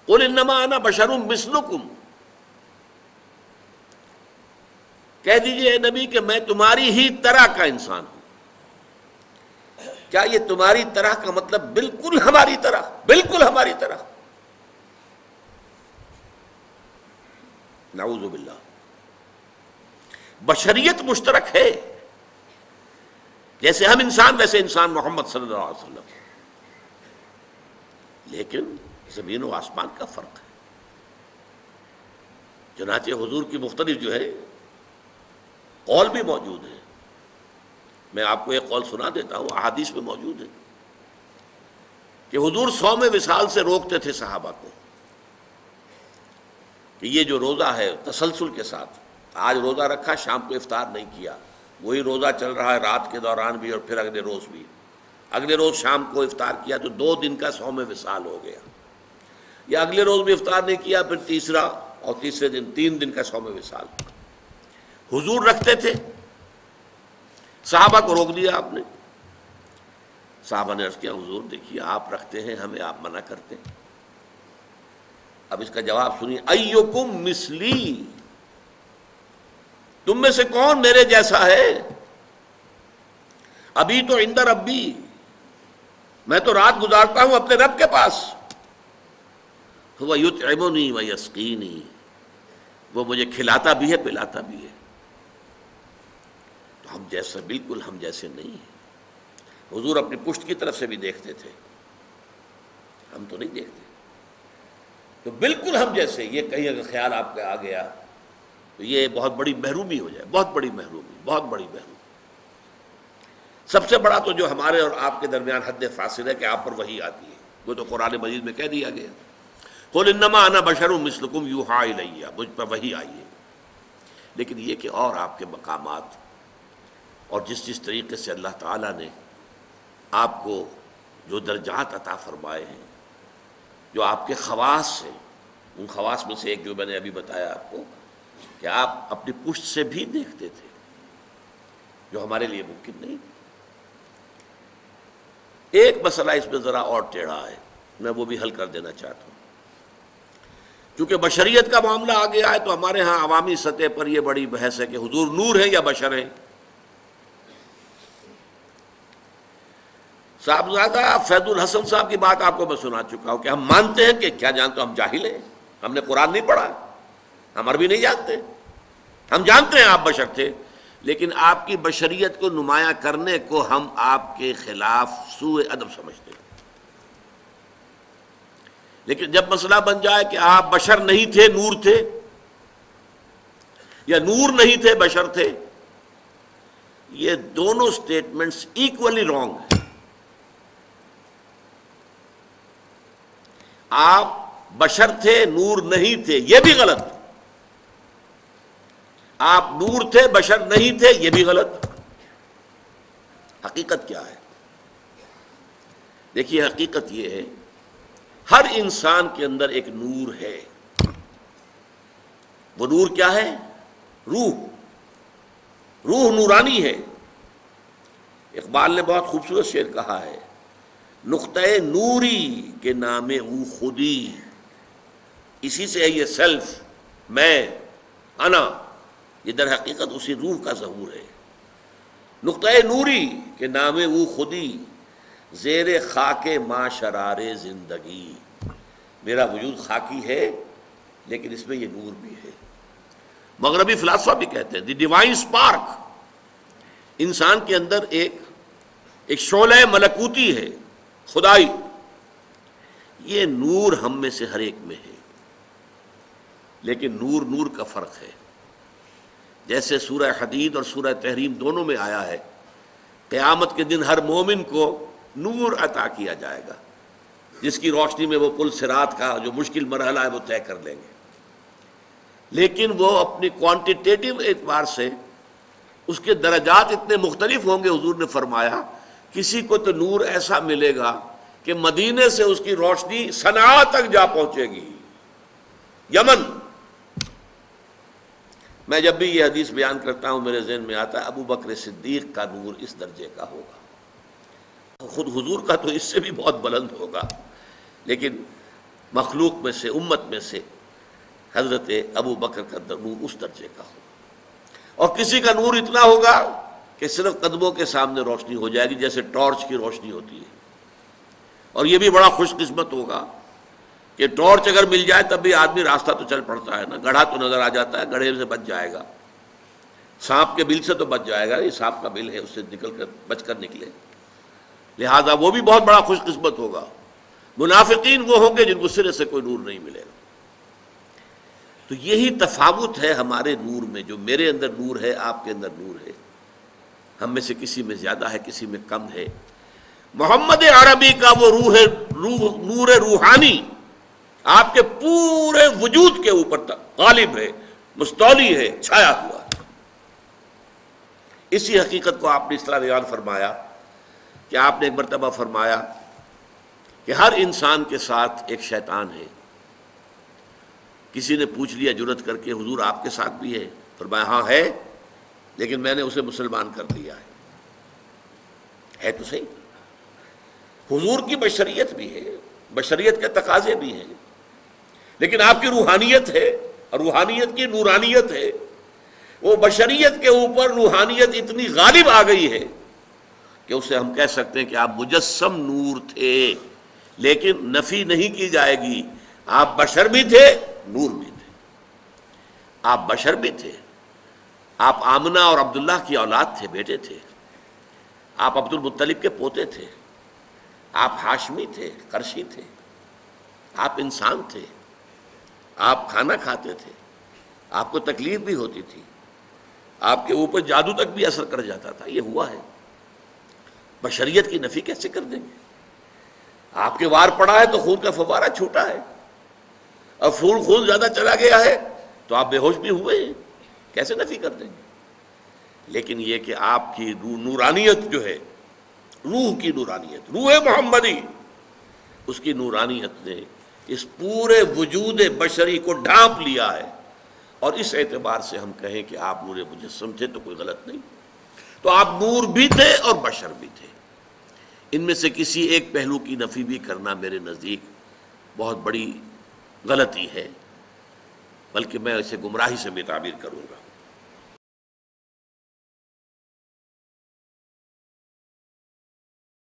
قل انما انا بشر مثلکم، کہہ دیجئے اے نبی کہ میں تمہاری ہی طرح کا انسان ہوں۔ کیا یہ تمہاری طرح کا مطلب بالکل ہماری طرح؟ بالکل ہماری طرح؟ نعوذ باللہ۔ بشریت مشترک ہے، جیسے ہم انسان ویسے انسان محمد صلی اللہ علیہ وسلم، لیکن زمین و آسمان کا فرق ہے۔ چنانچہ حضور کی مختلف جو ہے قول بھی موجود ہے۔ میں آپ کو ایک قول سنا دیتا ہوں، احادیث میں موجود ہے کہ حضور صوم وصال سے روکتے تھے صحابہ کو کہ یہ جو روزہ ہے تسلسل کے ساتھ، آج روزہ رکھا، شام کو افطار نہیں کیا، وہی روزہ چل رہا ہے رات کے دوران بھی اور پھر اگلے روز بھی، اگلے روز شام کو افطار کیا تو 2 دن کا صوم وصال ہو گیا، یا اگلے روز بھی افطار نہیں کیا پھر تیسرا اور تیسرے دن 3 دن کا صوم وصال۔ حضور رکھتے تھے، صحابہ کو روک دیا آپ نے۔ صحابہ نے عرض کیا حضور دیکھیے آپ رکھتے ہیں، ہمیں آپ منع کرتے ہیں۔ اب اس کا جواب سنیے، ایکم مثلی، تم میں سے کون میرے جیسا ہے؟ ابھی تو عند ربی، میں تو رات گزارتا ہوں اپنے رب کے پاس، هو یطعمنی و یسقینی، وہ مجھے کھلاتا بھی ہے پلاتا بھی ہے۔ تو ہم جیسا بالکل ہم جیسے نہیں ہیں۔ حضور اپنی پشت کی طرف سے بھی دیکھتے تھے، ہم تو نہیں دیکھتے، تو بالکل ہم جیسے، یہ کہیں اگر خیال آپ کا آ گیا تو یہ بہت بڑی محرومی ہو جائے، بہت بڑی محرومی، بہت بڑی محرومی۔ سب سے بڑا تو جو ہمارے اور آپ کے درمیان حد فاصل ہے کہ آپ پر وحی آتی ہے، وہ تو قرآن مجید میں کہہ دیا گیا، قل انما انا بشر مثلکم یوحی الی، مجھ پر وحی آئی ہے۔ لیکن یہ کہ اور آپ کے مقامات اور جس طریقے سے اللہ تعالیٰ نے آپ کو جو درجات عطا فرمائے ہیں، جو آپ کے خواص ہیں، ان خواص میں سے ایک جو میں نے ابھی بتایا آپ کو کہ آپ اپنی پشت سے بھی دیکھتے تھے، جو ہمارے لیے ممکن نہیں۔ ایک مسئلہ اس میں ذرا اور ٹیڑھا ہے، میں وہ بھی حل کر دینا چاہتا ہوں۔ چونکہ بشریت کا معاملہ آ گیا ہے تو ہمارے ہاں عوامی سطح پر یہ بڑی بحث ہے کہ حضور نور ہیں یا بشر ہیں۔ صاحبزادہ فیض الحسن صاحب کی بات آپ کو میں سنا چکا ہوں کہ ہم مانتے ہیں کہ کیا جانتے ہم جاہل ہیں، ہم نے قرآن نہیں پڑھا، ہم عربی نہیں جانتے، ہم جانتے ہیں آپ بشر تھے، لیکن آپ کی بشریت کو نمایاں کرنے کو ہم آپ کے خلاف سوء ادب سمجھتے ہیں۔ لیکن جب مسئلہ بن جائے کہ آپ بشر نہیں تھے نور تھے، یا نور نہیں تھے بشر تھے، یہ دونوں سٹیٹمنٹس ایکولی رانگ ہیں۔ آپ بشر تھے نور نہیں تھے یہ بھی غلط، آپ نور تھے بشر نہیں تھے یہ بھی غلط۔ حقیقت کیا ہے؟ دیکھیے حقیقت یہ ہے، ہر انسان کے اندر ایک نور ہے۔ وہ نور کیا ہے؟ روح، روح نورانی ہے۔ اقبال نے بہت خوبصورت شعر کہا ہے، نقطۂ نوری کے نام او خودی، اسی سے ہے یہ سیلف، میں، انا، یہ در حقیقت اسی روح کا ظہور ہے۔ نقطۂ نوری کے نام او خودی، زیر خاک ما شرار زندگی، میرا وجود خاکی ہے لیکن اس میں یہ نور بھی ہے۔ مغربی فلاسفہ بھی کہتے ہیں دی ڈیوائن اسپارک، انسان کے اندر ایک شعلہ ملکوتی ہے، خدائی، یہ نور ہم میں سے ہر ایک میں ہے، لیکن نور نور کا فرق ہے۔ جیسے سورہ حدید اور سورہ تحریم دونوں میں آیا ہے، قیامت کے دن ہر مومن کو نور عطا کیا جائے گا، جس کی روشنی میں وہ پل صراط کا جو مشکل مرحلہ ہے وہ طے کر لیں گے، لیکن وہ اپنی کوانٹیٹیو اعتبار سے اس کے درجات اتنے مختلف ہوں گے۔ حضور نے فرمایا کسی کو تو نور ایسا ملے گا کہ مدینے سے اس کی روشنی صنعاء تک جا پہنچے گی، یمن۔ میں جب بھی یہ حدیث بیان کرتا ہوں میرے ذہن میں آتا ہے ابو بکر صدیق کا نور اس درجے کا ہوگا، خود حضور کا تو اس سے بھی بہت بلند ہوگا، لیکن مخلوق میں سے، امت میں سے حضرت ابو بکر کا نور اس درجے کا ہوگا، اور کسی کا نور اتنا ہوگا کہ صرف قدموں کے سامنے روشنی ہو جائے گی جیسے ٹارچ کی روشنی ہوتی ہے۔ اور یہ بھی بڑا خوش قسمت ہوگا کہ ٹارچ اگر مل جائے تب بھی آدمی راستہ تو چل پڑتا ہے نا، گڑھا تو نظر آ جاتا ہے، گڑھے سے بچ جائے گا، سانپ کے بل سے تو بچ جائے گا، یہ سانپ کا بل ہے اس سے نکل کر بچ کر نکلے، لہذا وہ بھی بہت بڑا خوش قسمت ہوگا۔ منافقین وہ ہوں گے جن کو سرے سے کوئی نور نہیں ملے گا۔ تو یہی تفاوت ہے ہمارے نور میں، جو میرے اندر نور ہے، آپ کے اندر نور ہے، ہم میں سے کسی میں زیادہ ہے، کسی میں کم ہے۔ محمد عربی کا وہ نور روحانی آپ کے پورے وجود کے اوپر غالب ہے، مستولی ہے، چھایا ہوا ہے۔ اسی حقیقت کو آپ نے اس طرح بیان فرمایا کہ آپ نے ایک مرتبہ فرمایا کہ ہر انسان کے ساتھ ایک شیطان ہے۔ کسی نے پوچھ لیا جرت کر کے، حضور آپ کے ساتھ بھی ہے؟ فرمایا ہاں ہے، لیکن میں نے اسے مسلمان کر دیا ہے تو صحیح۔ حضور کی بشریت بھی ہے، بشریت کے تقاضے بھی ہیں، لیکن آپ کی روحانیت ہے، اور روحانیت کی نورانیت ہے۔ وہ بشریت کے اوپر روحانیت اتنی غالب آ گئی ہے کہ اسے ہم کہہ سکتے ہیں کہ آپ مجسم نور تھے، لیکن نفی نہیں کی جائے گی، آپ بشر بھی تھے، نور بھی تھے۔ آپ بشر بھی تھے، آپ آمنہ اور عبداللہ کی اولاد تھے، بیٹے تھے، آپ عبد المطلب کے پوتے تھے، آپ ہاشمی تھے، قرشی تھے، آپ انسان تھے، آپ کھانا کھاتے تھے، آپ کو تکلیف بھی ہوتی تھی، آپ کے اوپر جادو تک بھی اثر کر جاتا تھا، یہ ہوا ہے۔ بشریت کی نفی کیسے کر دیں گے؟ آپ کے وار پڑا ہے تو خون کا فوارہ چھوٹا ہے، اور خون زیادہ چلا گیا ہے تو آپ بے ہوش بھی ہوئے ہیں، کیسے نفی کر دیں گے؟ لیکن یہ کہ آپ کی نورانیت جو ہے، روح کی نورانیت، روح محمدی، اس کی نورانیت نے اس پورے وجود بشری کو ڈھانپ لیا ہے، اور اس اعتبار سے ہم کہیں کہ آپ نور مجسم تھے تو کوئی غلط نہیں۔ تو آپ نور بھی تھے اور بشر بھی تھے۔ ان میں سے کسی ایک پہلو کی نفی بھی کرنا میرے نزدیک بہت بڑی غلطی ہے، بلکہ میں اسے گمراہی سے بھی تعبیر کروں گا۔